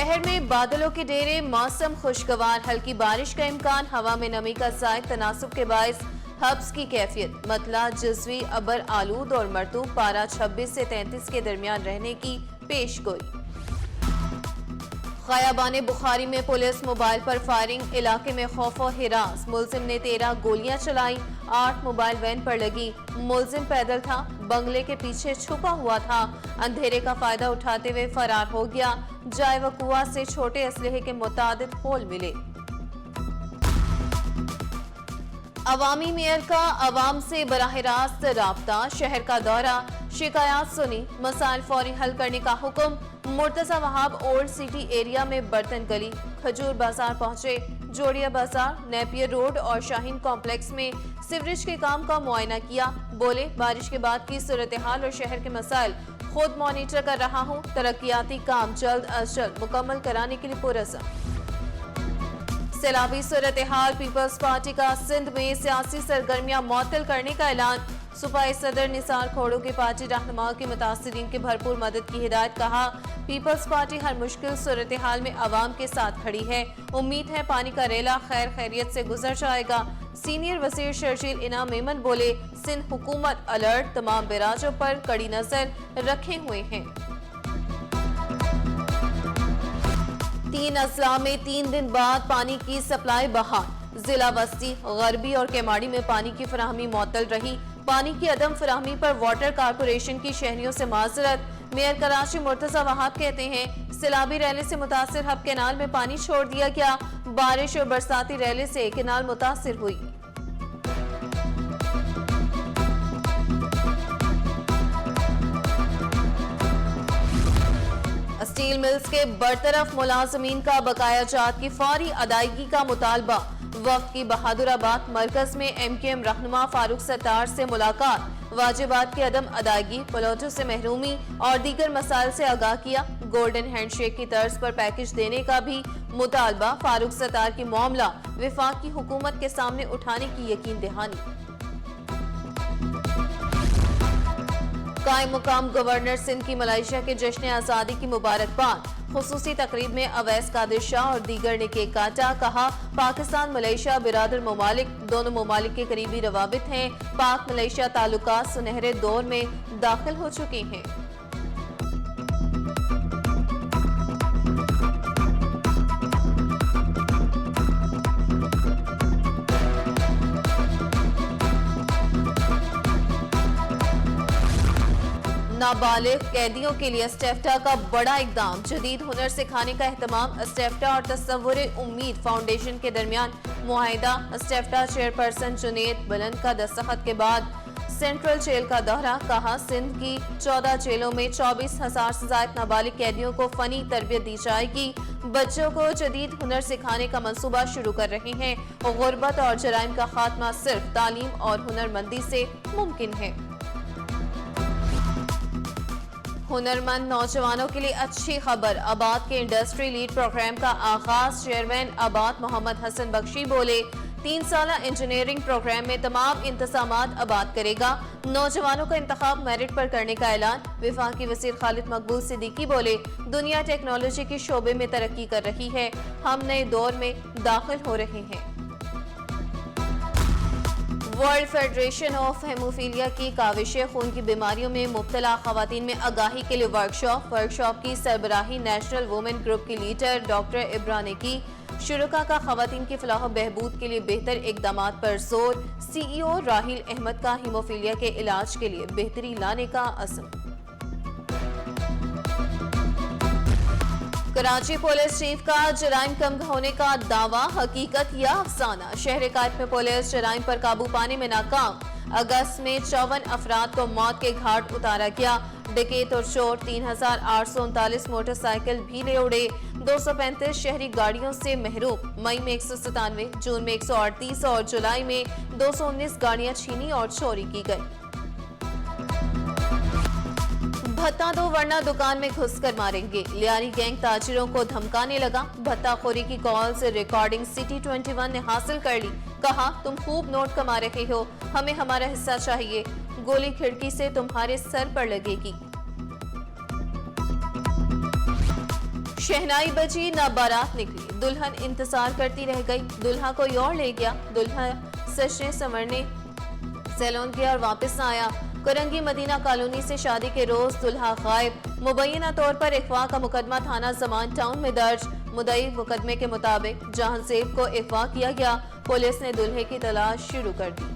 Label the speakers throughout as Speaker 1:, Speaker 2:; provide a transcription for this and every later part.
Speaker 1: शहर में बादलों के डेरे, मौसम खुशगवार, हल्की बारिश का इम्कान, हवा में नमी का जायद तनासुब के बायस हब्स की कैफियत, मतला जज़वी अबर आलूद और मरतूब, पारा 26 से 33 के दरमियान रहने की पेशगोई। खयाबाने बुखारी में पुलिस मोबाइल पर फायरिंग, इलाके में खौफ और हिरास, मुलजिम ने 13 गोलियां चलाई, 8 मोबाइल वैन पर लगी, मुलजिम पैदल था, बंगले के पीछे छुपा हुआ था, अंधेरे का फायदा उठाते हुए फरार हो गया। जाए वकुआ से छोटे असलहे के मुतादिद होल मिले। अवामी मेयर का अवाम से बराह रास्त राब्ता, शहर का दौरा, शिकायत सुनी, मसाइल फौरी हल करने का हुक्म। Murtaza Wahab old city area में बर्तन गली, खजूर बाजार पहुंचे, जोड़िया बाजार, नेपियर रोड और शाहीन कॉम्प्लेक्स में सीवरेज के काम का मुआयना किया। बोले, बारिश के बाद की सूरत हाल और शहर के मसाइल खुद मॉनिटर कर रहा हूं, तरक्याती काम जल्द अज जल्द मुकम्मल कराने के लिए पुरज़म। सैलाबी सूरत हाल, पीपल्स पार्टी का सिंध में सियासी सरगर्मियां मुअत्तल करने का ऐलान। सूबाई सदर निसार खोड़ो की पार्टी रहनुमाओं की मुतासिरीन की भरपूर मदद की हिदायत। कहा, पीपल्स पार्टी हर मुश्किल सूरत हाल में अवाम के साथ खड़ी है, उम्मीद है पानी का रेला खैर खैरियत से गुजर जाएगा। सीनियर वजीर शर्जील इनाम मेमन बोले, सिंध हुकूमत अलर्ट, तमाम बिराजों पर कड़ी नजर रखे हुए हैं। 3 अजला में 3 दिन बाद पानी की सप्लाई बहाल, जिला बस्ती, गरबी और केमाड़ी में पानी की फराहमी मुअत्तल रही। पानी की अदम फराहमी पर वाटर कारपोरेशन की शहरियों से माजरत। मेयर कराची मुर्तजा वहाब कहते हैं, सैलाबी रैली से मुतासिर हब कैनाल में पानी छोड़ दिया गया, बारिश और बरसाती रैली से कैनाल मुतासिर हुई। स्टील मिल्स के बरतरफ मुलाजमीन का बकाया जात की फौरी अदायगी का मुतालबा। वक्त की बहादुराबाद मरकज में MKM रहनुमा फारूक सत्तार से मुलाकात, वाजिबात की अदम अदायगी, प्लॉटों से महरूमी और दीगर मसाइल से आगाह किया। गोल्डन हैंडशेक की तर्ज पर पैकेज देने का भी मुतालबा। फारूक सत्तार की मामला विफाक की हुकूमत के सामने उठाने की यकीन दहानी। कायम मुकाम गवर्नर सिंध की मलेशिया के जश्न आज़ादी की मुबारकबाद। खुसूसी तकरीब में अवैस कादिर शाह और दीगर ने केक काटा। कहा, पाकिस्तान मलेशिया बिरादर ममालिक, दोनों ममालिक के करीबी रवाबित हैं। पाक मलेशिया ताल्लुकात सुनहरे दौर में दाखिल हो चुके हैं। नाबालिग कैदियों के लिए स्टेफ्टा का बड़ा इकदाम, जदीद हुनर सिखाने का एहतमाम। स्टेफ्टा और तस्वुर उम्मीद फाउंडेशन के दरमियान मुआहिदा। स्टेफ्टा चेयरपर्सन जुनेद बुलंद का दस्तखत के बाद सेंट्रल जेल का दौरा। कहा, सिंध की 14 जेलों में 24,000 से ज्यादा नाबालिग कैदियों को फनी तरबियत दी जाएगी। बच्चों को जदीद हुनर सिखाने का मंसूबा शुरू कर रहे हैं। गुर्बत और जराइम का खात्मा सिर्फ तालीम और हुनरमंदी से मुमकिन है। हुनरमंद नौजवानों के लिए अच्छी खबर, आबाद के इंडस्ट्री लीड प्रोग्राम का आगाज। चेयरमैन आबाद मोहम्मद हसन बख्शी बोले, 3 साला इंजीनियरिंग प्रोग्राम में तमाम इंतजामात आबाद करेगा। नौजवानों का इंतखाब मेरिट पर करने का ऐलान। वफाकी वज़ीर खालिद मकबूल सिद्दीकी बोले, दुनिया टेक्नोलॉजी के शोबे में तरक्की कर रही है, हम नए दौर में दाखिल हो रहे हैं। वर्ल्ड फेडरेशन ऑफ हेमोफीलिया की काविश खून की बीमारियों में मुब्तला खवातीन में आगाही के लिए वर्कशॉप की सरबराही नेशनल वुमेन ग्रुप की लीडर डॉक्टर इब्रा ने की। शुरुका का खवातीन की फलाह बहबूद के लिए बेहतर इकदामात पर जोर। CEO राहिल अहमद का हीमोफीलिया के इलाज के लिए बेहतरी लाने का अज़्म। कराची पुलिस चीफ का जराइम कम होने का दावा, हकीकत या अफसाना। शहर कायद में पुलिस जराइम पर काबू पाने में नाकाम। अगस्त में 54 अफराद को मौत के घाट उतारा गया। डकैत और चोर 3,839 मोटरसाइकिल भी ले उड़े। 235 शहरी गाड़ियों से महरूम। मई में 197, जून में 138 और जुलाई में 219 गाड़ियां छीनी और चोरी की गई। भत्ता दो वरना दुकान में घुसकर मारेंगे, लियारी गैंग ताजिरों को धमकाने लगा। भत्ताखोरी की कॉल से रिकॉर्डिंग सिटी 21 ने हासिल कर ली। कहा, तुम खूब नोट कमा रहे हो, हमें हमारा हिस्सा चाहिए। गोली खिड़की से तुम्हारे सर पर लगेगी। शहनाई बजी न बारात निकली, दुल्हन इंतजार करती रह गई, दुल्हा कोई और ले गया, दुल्हा सजने संवरने सैलून गया और वापस न आया। कुरंगी मदीना कॉलोनी से शादी के रोज दुल्हा गायब, मुबैना तौर पर अगवा का मुकदमा थाना जमान टाउन में दर्ज। मुदई मुकदमे के मुताबिक जहांजेब को अगवा किया गया, पुलिस ने दुल्हे की तलाश शुरू कर दी।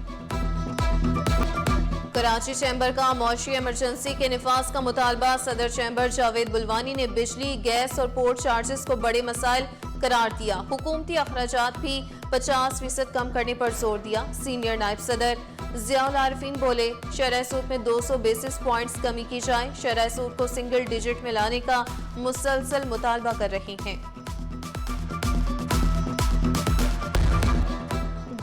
Speaker 1: कराची चैम्बर का मौशी इमरजेंसी के निफाज का मुतालबा, सदर चैम्बर जावेद बुलवानी ने बिजली, गैस और पोर्ट चार्जेस को बड़े मसाइल करार दिया। हुकूमती अखराजात भी 50% कम करने पर जोर दिया। सीनियर नायब सदर जियाउल आरिफीन बोले, शरह सूद में 200 बेसिस पॉइंट्स कमी की जाए, शरह सूद को सिंगल डिजिट में लाने का मुसलसल मुतालबा कर रही हैं।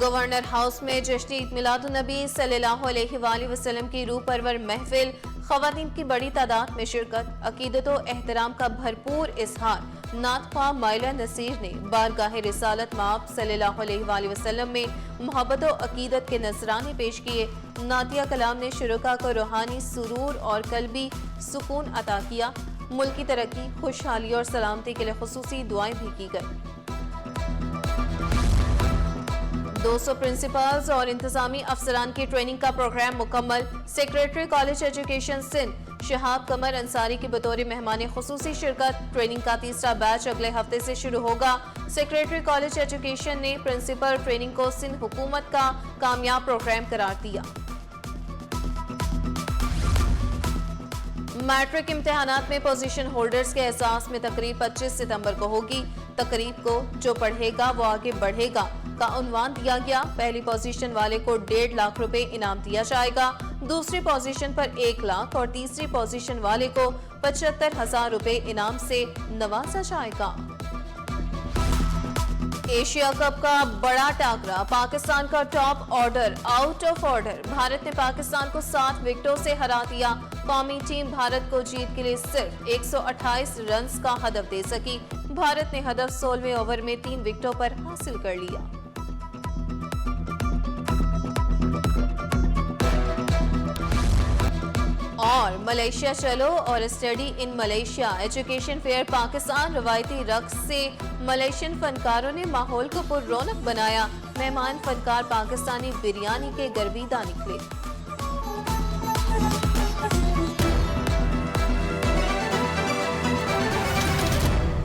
Speaker 1: गवर्नर हाउस में जश्न ईद मिलादुन्नबी सल्लल्लाहु अलैहि वसल्लम की रूह परवर महफिल, खवातीन की बड़ी तादाद में शिरकत, अकीदत व एहतराम का भरपूर इजहार। नातख्वाह माइला नसीर ने बारगाह रिसालत माब सल्लल्लाहु अलैहि वसल्लम में मोहब्बत व अकीदत के नजराने पेश किए। नातिया कलाम ने शुरका को रूहानी सुरूर और कल्बी सुकून अता किया। मुल्क की तरक्की, खुशहाली और सलामती के लिए खुसूसी दुआएं भी की गई। 200 प्रिंसिपल्स और इंतजामी अफसरान की ट्रेनिंग का प्रोग्राम मुकम्मल। Secretary college education Sindh Shahab Qamar Ansari की बतौर मेहमान खुसूसी शिरकत। ट्रेनिंग का तीसरा बैच अगले हफ्ते से शुरू होगा। सेक्रेटरी कॉलेज एजुकेशन ने प्रिंसिपल ट्रेनिंग को सिंध हुकूमत का कामयाब प्रोग्राम करार दिया। मैट्रिक इम्तिहानात में पोजीशन होल्डर्स के एहसास में तकरीब 25 सितंबर को होगी। तकरीब को जो पढ़ेगा वो आगे बढ़ेगा का उन्वान दिया गया। पहली पोजीशन वाले को 1.5 लाख रुपए इनाम दिया जाएगा, दूसरी पोजीशन पर 1 लाख और तीसरी पोजीशन वाले को 75,000 रुपए इनाम से नवाजा जाएगा। एशिया कप का बड़ा टाकरा, पाकिस्तान का top order out of order. Bharat ने पाकिस्तान को 7 विकेटों से हरा दिया। कौमी टीम भारत को जीत के लिए सिर्फ 128 रन का हदफ दे सकी। भारत ने हदफ 16वें ओवर में 3 विकेटों पर हासिल कर लिया। और मलेशिया चलो और study in Malaysia education fair Pakistan रवायती रक्स से मलेशियन फनकारों ने माहौल को पुर रौनक बनाया। मेहमान फनकार पाकिस्तानी बिरयानी के गर्विदा निकले।